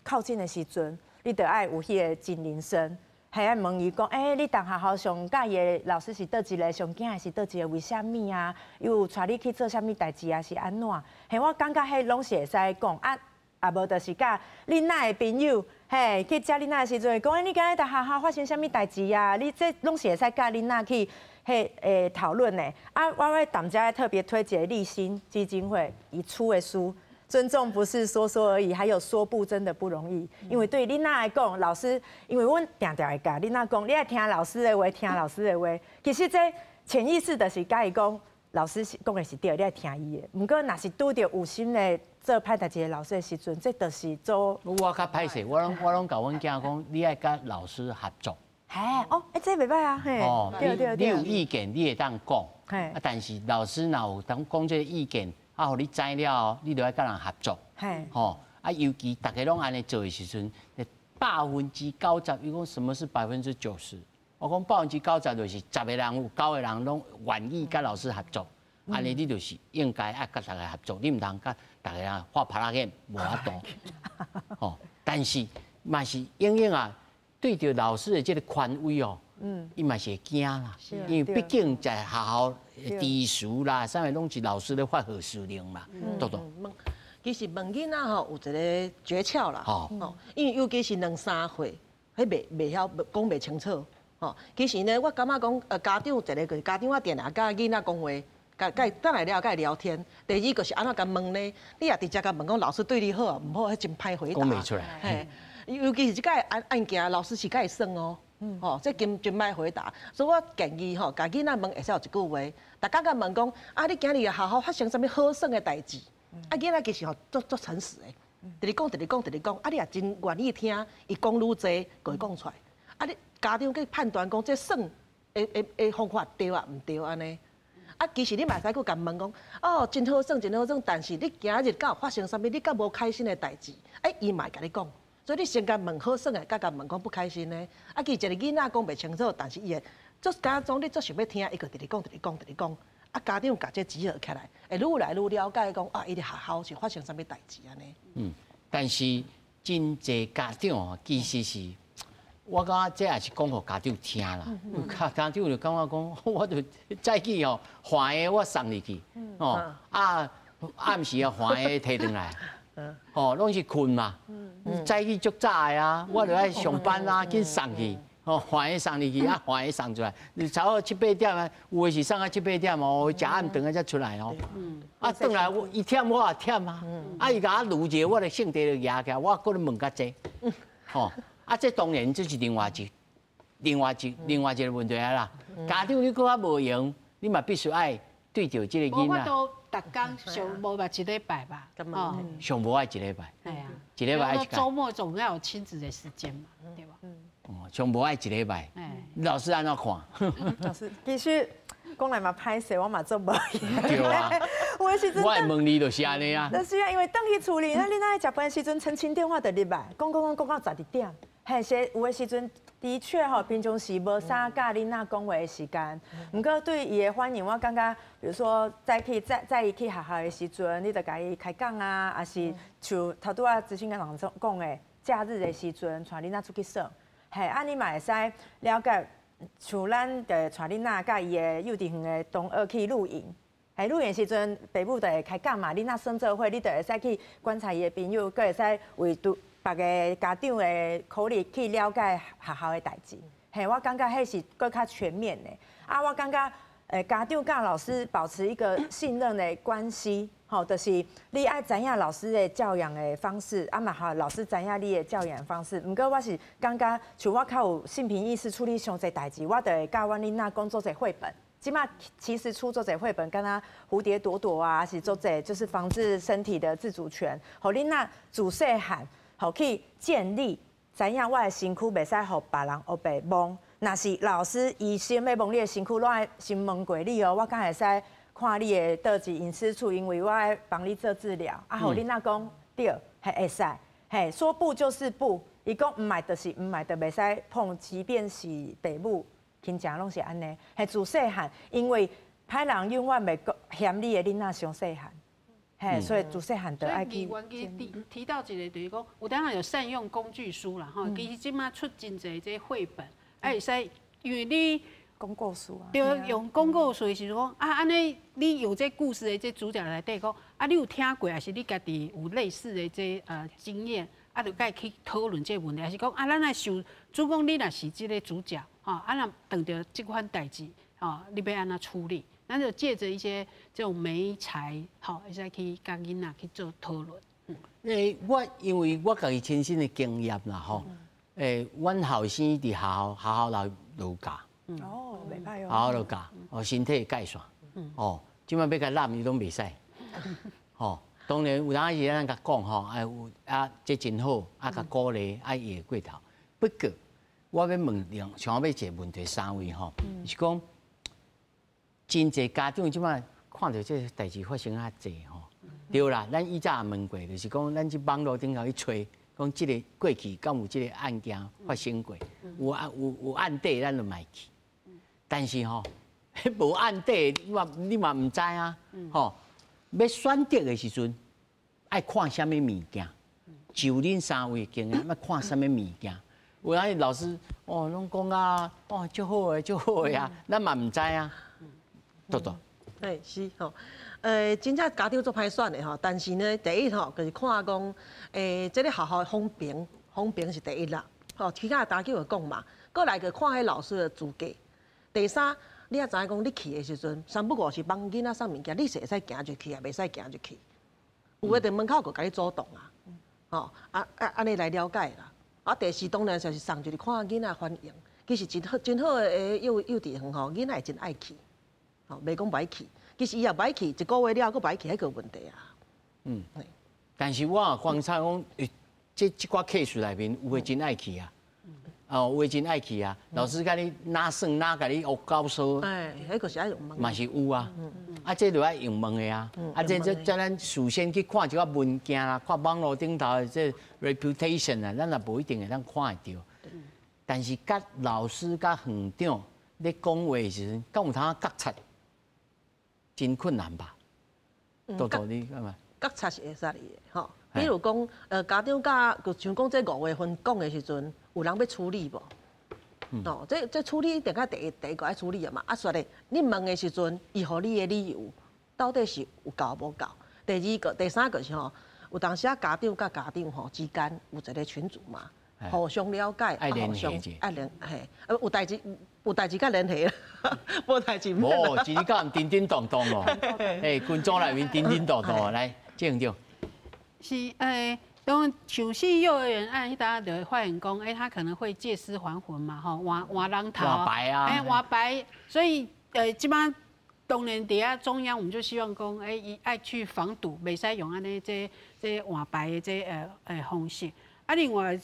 靠近的时阵，你得爱有迄个警铃声。系爱问伊讲，你同学校上介意的老师是倒一个，上惊的是倒一个，为虾米啊？又带你去做啥物代志啊？是安怎？嘿，我感觉迄拢是会使讲啊，啊无就是甲恁仔的朋友，嘿，去接恁仔的时阵，讲你今日在学校发生啥物代志啊？你这拢是会使甲恁仔去讨论的。啊，我要淡家特别推荐立新基金会伊出的书。尊重不是说说而已，还有说不真的不容易。因为对囡仔来讲，老师，因为阮定定会甲囡仔讲，你爱听老师的话，听老师的话。其实这潜意识就是甲伊讲，老师讲的是对，你爱听伊的。不过若是拄着有心的做歹代志的老师的时阵，这就是做。我较歹势，我拢甲阮囝讲，你爱甲老师合作。这袂歹啊，嘿。对。你有意见，你会当讲。啊，但是老师若有当讲这个意见。啊，互你知了，你就要甲人合作，吼啊，尤其大家拢安尼做的时阵，90%，伊讲什么是90%？我讲90%就是10个人有9个人拢愿意甲老师合作，安尼你就是应该爱甲大家合作，你唔通甲大家人画拍拉眼无法度，吼。但是嘛是永啊，对着老师的这个权威哦。伊嘛是会惊啦，因为毕竟在学校低俗啦，啥物拢是老师的发号施令嘛，对不？其实问囡仔吼有一个诀窍啦，因为尤其是2、3岁，迄袂晓讲袂清楚，其实呢，我感觉讲家长一个家长我定定甲囡仔讲话，甲等来了甲伊聊天。第二个是安怎甲问呢？你也直接甲问讲老师对你好啊，唔好，迄真歹回答。讲袂出来。嘿，尤其是即个案件，老师是甲伊算哦。这真歹回答，所以我建议甲囡仔问会使有一句话，大家甲问讲，你今日学校发生啥物好耍的代志？囡仔其实足诚实的，直直讲，你也真愿意听，伊讲愈侪，佮伊讲出来。你家长去判断讲这耍的方法对啊毋对安尼？其实你嘛使佮甲问讲，真好耍，但是你今日敢有发生啥物？你敢无开心的代志？伊嘛会甲你讲。所以你先甲问好耍的，甲问讲不开心的。其实一个囡仔讲袂清楚，但是伊会做家长你做想要听，伊个直直讲。家长甲这集合起来，会愈来愈了解讲伊的学校是发生啥物代志安尼。但是真侪家长其实是，我感觉这也是讲互家长听啦。家长就感觉讲，我就早起还的我送入去，暗时还的摕转来。拢是困嘛，早起足早的啊，我就爱上班啊，紧送去，还的送入去，还的送出来，你差不多7、8点啊，有的是送到7、8点哦，食暗顿才出来哦。转来伊忝我也忝啊，伊甲我愈热，我的性地就压起来，我搁咧问较济，这当然这是另外一个问题啦。家长你搁较无用，你嘛必须爱对着这个囡仔。逐工上无嘛1礼拜吧，上无爱1礼拜，系啊，一礼拜。周末总要有亲子的时间嘛，对吧？上无爱一礼拜。老师安怎看？老师，其实讲来嘛歹势，我嘛做无去。对啊，有的时阵，我会问你就是安尼啊。就是啊，因为等去处理，咱恁爱食饭的时阵，澄清电话就入来，讲到12点。嘿，有的时阵的确吼，平常时无啥甲恁仔讲话的时间。不过对伊的欢迎，我感觉，比如说载伊去学校的时阵，你就甲伊开讲啊，还是像头拄仔资讯跟人讲的，假日的时阵，带恁仔出去耍。嘿，啊，你嘛会使了解，像咱就带恁仔甲伊的幼稚园的同学去露营。嘿，露营时阵，爸母就会开讲嘛，恁仔算做伙，你就会使去观察伊的朋友，佮会使为别个家长的口里去了解学校的代志。嘿，我感觉迄是更较全面的。啊，我感觉家长甲老师保持一个信任的关系，吼，就是你爱知影老师的教养的方式，啊嘛好，老师知影你的教养方式。毋过我是感觉，像我较有性平意识，处理上侪代志，我就会教阮囡仔讲做者绘本。即马其实出做者绘本，敢若蝴蝶朵朵啊，是做者就是防治身体的自主权，互囡仔自细汉。好去建立，知影我的身躯袂使互别人黑白摸。若是老师医生要摸你的身躯，拢爱先问过你哦。我敢会使看你的倒一隐私处，因为我爱帮你做治疗。啊，互恁仔讲对，会使，嘿，说不就是不。伊讲唔买就是唔买，就袂使碰，即便是父母亲情拢是安尼。嘿，自细汉，因为歹人永远袂嫌你的囡仔上细汉。嘿，所以自细汉就爱去。所以提到一个，就是讲，有当然有善用工具书啦，吼。其实即马出真侪这绘本，会使，因为你公告书啊，对，用公告书的时候讲啊，安尼你有这故事的这主角内底讲，啊，你有听过，还是你家己有类似的这经验，啊，就该去讨论这个问题，还是讲啊，咱来想，主讲你若是这个主角，吼，啊，若碰到这款代志，吼，你要安怎处理？咱就借着一些这种媒材，好，会使去甲囡仔去做讨论。我因为我家己亲身的经验啦，吼，阮后生伫学校老教，哦，袂歹哦，学校老教，哦，身体界线，哦，即摆要甲揽伊拢袂使，吼，当然有当时咱甲讲吼，有这真好，甲鼓励，伊会过头。不过，我要问想要一个问题三位吼，是讲。真侪家长即摆看到这代志发生啊侪吼，对啦，咱以前也问过，就是讲咱去网络顶头去吹，讲即个过去敢有即个案件发生过，有案底咱就卖去，但是吼，无案底你嘛唔知啊，吼，要选择的时阵爱看啥物物件，就恁三位经验要看啥物物件，有咱老师哦拢讲啊，哦足好诶，足好诶啊，咱嘛唔知啊。多多，对，是吼，真正家长做歹选的吼，但是呢，第一吼就是看讲，这个学校的风评是第一啦，吼，其他大家有讲嘛，过来就看迄老师的资格。第三，你也知影讲你去的时阵，三不五时帮囡仔送物件，你是会使行就去，也袂使行就去。有的在门口就甲你主动啊，吼，安尼来了解啦。啊，第四当然就是送就是看囡仔反应，其实真好的幼稚园吼，囡仔真爱去。哦，袂讲歹去，其实伊也歹去，一个月了，佫歹去，迄个问题啊。但是我也观察讲，这寡 case 内面有诶真爱去啊，哦，有诶真爱去啊。老师甲你哪算哪甲你学教授，迄个是爱用问。嘛是有啊，啊，这就爱用问的啊，这咱事先去看一寡文件啦，看网络顶头的这 reputation 啊，咱也无一定会咱看会到。但是甲老师甲园长咧讲话的时阵，敢有通觉察？真困难吧？多多你干嘛？觉察是会使的，吼。比如讲，家长甲就像讲这5月份讲的时阵，有人要处理无？哦，这处理一定甲第一个爱处理的嘛。啊，说咧，你问的时阵，伊互你的理由到底是有够无够？第三个是吼，有当时啊家长甲家长吼之间有一个群组嘛，互相了解，互相爱联系，有代志甲联系啦，无代志。无，一日到晚叮叮当当哦，群组内面叮叮当当，来，郑长。是当像是幼儿园案，大家就会发现讲，他可能会借尸还魂嘛，吼，换人头，换牌啊，换牌，所以即摆当然伫啊中央，我们就希望讲，伊爱去防堵，袂使用安尼这换牌的这方式。啊，另外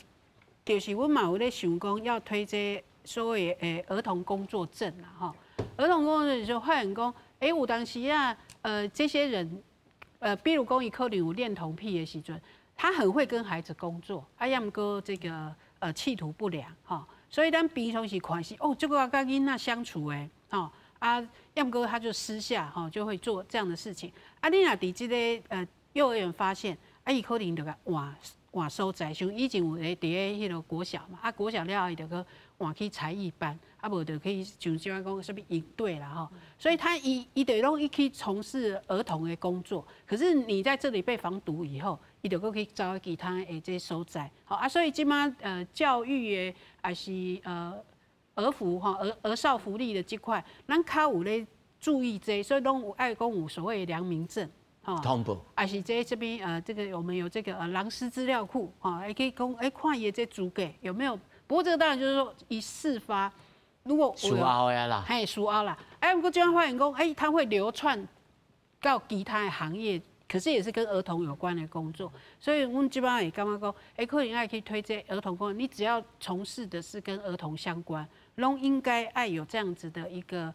就是阮嘛有咧想讲要推这所谓的儿童工作证啦，哈。儿童工作证就发现讲，有当时啊，这些人，比如讲伊可能有恋童癖的时阵，他很会跟孩子工作，要么过这个企图不良，哈。所以咱平常时看是这个跟囡仔相处的，要么过他就私下就会做这样的事情。你若伫这个幼儿园发现，伊可能就个换所在，像以前有伫迄个国小嘛，国小了后伊就去换去才艺班，无就可以像即讲什么营队啦吼。所以他伊就拢一去从事儿童的工作。可是你在这里被防堵以后，伊就去找其他的这所在，所以即马教育的还是儿福儿少福利的这块，咱较有咧注意这，所以拢有爱讲有所谓的良民证。通报，还是这边这个我们有这个狼师资料库也可以讲看伊这资格有没有。不过这个当然就是说一事发，如果事后呀啦，事后啦，不过这样发现讲，它会流窜到其他的行业，可是也是跟儿童有关的工作，所以我们基本上也感觉讲，可能也可以推这儿童工作，你只要从事的是跟儿童相关，都应该爱有这样子的一个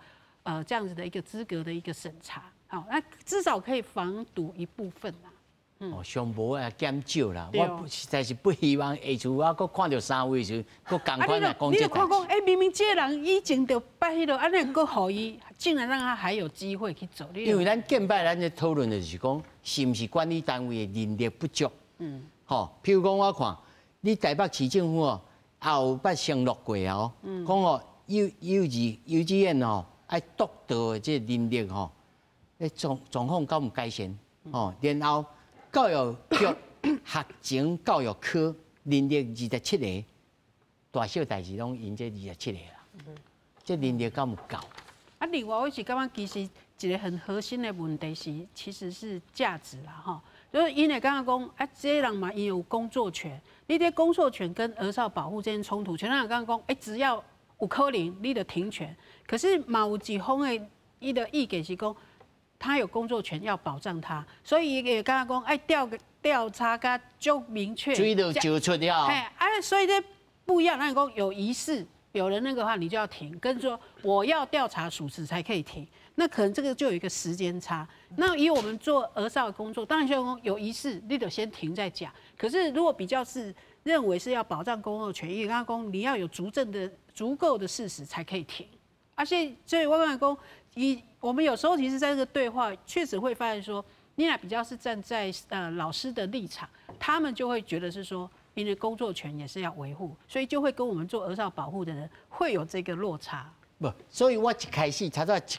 资格的一个审查。好，那至少可以防堵一部分啦。上无啊减少啦，我实在是不希望下次我搁看到三位时，搁共款来讲这代志。你就看讲，明明这人以前就捌迄个，安尼搁互伊，竟然让他还有机会去做。因为咱近摆咱咧讨论的就是讲，是毋是管理单位的人力不足？譬如讲我看，你台北市政府也有捌承诺过哦，讲幼稚园爱督导的这能力状况敢有改善？然后教育局学前教育科能力27个，大小代志拢因这27个啦。这能力敢有够？另外我是感觉其实一个很核心的问题是，其实是价值啦，就是因为刚刚讲，这些人嘛，伊有工作权，你这工作权跟儿少保护之间冲突，像咱刚刚讲，只要有可能，你就停权。可是嘛有一方的伊的意见是讲。他有工作权要保障他，所以也刚刚讲，调查个就明确，水都揪出了。所以这不一样。那讲有疑似有人那个话，你就要停；跟说我要调查属实才可以停，那可能这个就有一个时间差。那以我们做儿少的工作，当然就有疑似，你得先停再讲。可是如果比较是认为是要保障公共权益，刚刚讲你要有足够的事实才可以停。所以我刚才讲。我们有时候其实在这个对话，确实会发现说，你俩比较是站在老师的立场，他们就会觉得是说，因为工作权也是要维护，所以就会跟我们做儿少保护的人会有这个落差。不，所以我一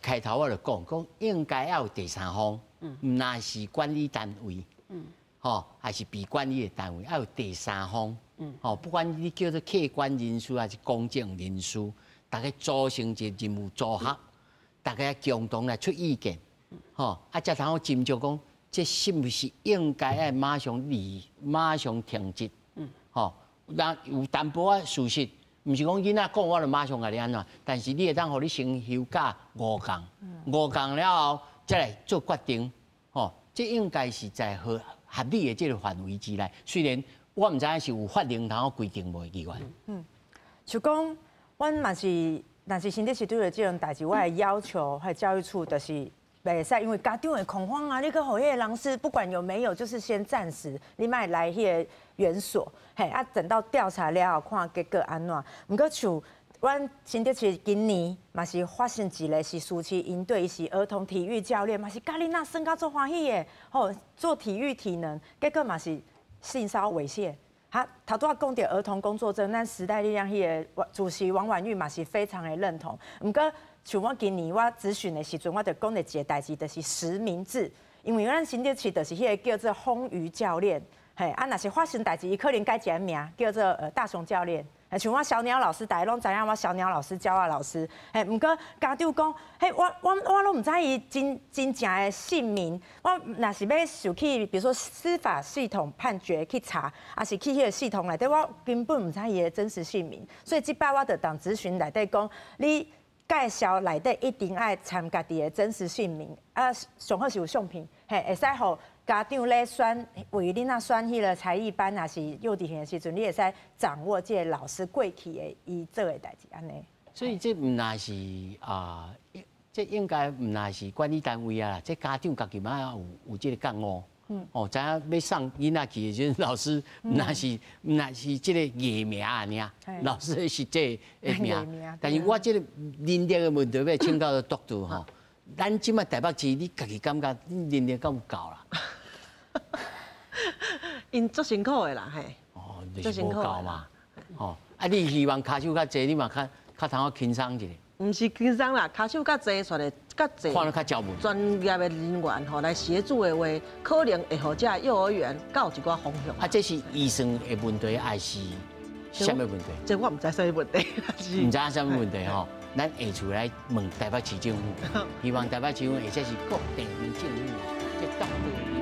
开头我就讲应该要有第三方，唔那是管理单位，还是被管理的单位，要有第三方，不管你叫做客观人士还是公正人士，大家组成一个任务组合。大家共同来出意见，才通好斟酌讲，这是不是应该要马上停职？那有淡薄仔事实，唔是讲囡仔讲我就马上甲你安怎，但是你会当互你先休假5天，5天了后再来做决定，这应该是在合理的这个范围之内。虽然我唔知影是有法令通规定无奇怪。就讲，阮嘛是。但是新竹市对了这种代志，我的要求还教育处就是袂使，因为家长会恐慌啊，你去互迄个人是不管有没有，就是先暂时你莫来迄个园所，等到调查了后看结果安怎。不过像阮新竹市今年嘛是发生一个是暑期营队，是儿童体育教练，嘛是教囡仔生到做欢喜的，做体育体能，结果嘛是性骚猥亵。头拄仔讲到儿童工作证，咱时代力量迄个主席王婉玉嘛是非常的认同。不过像我今年我咨询的时阵，我就讲了一个代志，就是实名制。因为咱新竹市就是迄个叫做风雨教练，若是发生代志，伊可能改一个名叫做大雄教练。像我小鸟老师，大家拢知影我小鸟老师教我老师。不过家长讲，我拢唔知伊真正的姓名。我若是要受去，比如说司法系统判决去查，还是去迄个系统内底，我根本唔知伊的真实姓名。所以这摆我就当咨询内底讲，你介绍内底一定爱参家己的真实姓名，上好是有相片，会使互家长咧选为囡仔选迄个才艺班，也是幼稚园的时阵，你会使掌握这个老师过去的伊做的代志安尼。所以这唔那是这应该唔那是管理单位啊，这家长家己嘛有这个觉悟。哦，知影要送囡仔去的时阵，老师唔那是这个艺名啊，老师是这个名。但是我这个能力的问题要请教督导吼。咱即摆台北市，你家己感觉你能力够唔够啦？因足辛苦的啦，嘿。哦，就是无够嘛。哦，你希望骹手较济，你嘛较通好轻松一点。唔是轻松啦，骹手较济，选的较济。看得较照门。专业的人员吼来协助的话，可能会互这幼儿园有一寡方向。这是医生的问题，还是什么问题？这我唔知什么问题。唔知什么问题吼？咱下厝来问台北市政府，希望台北市政府或者是各地方政府，这当地。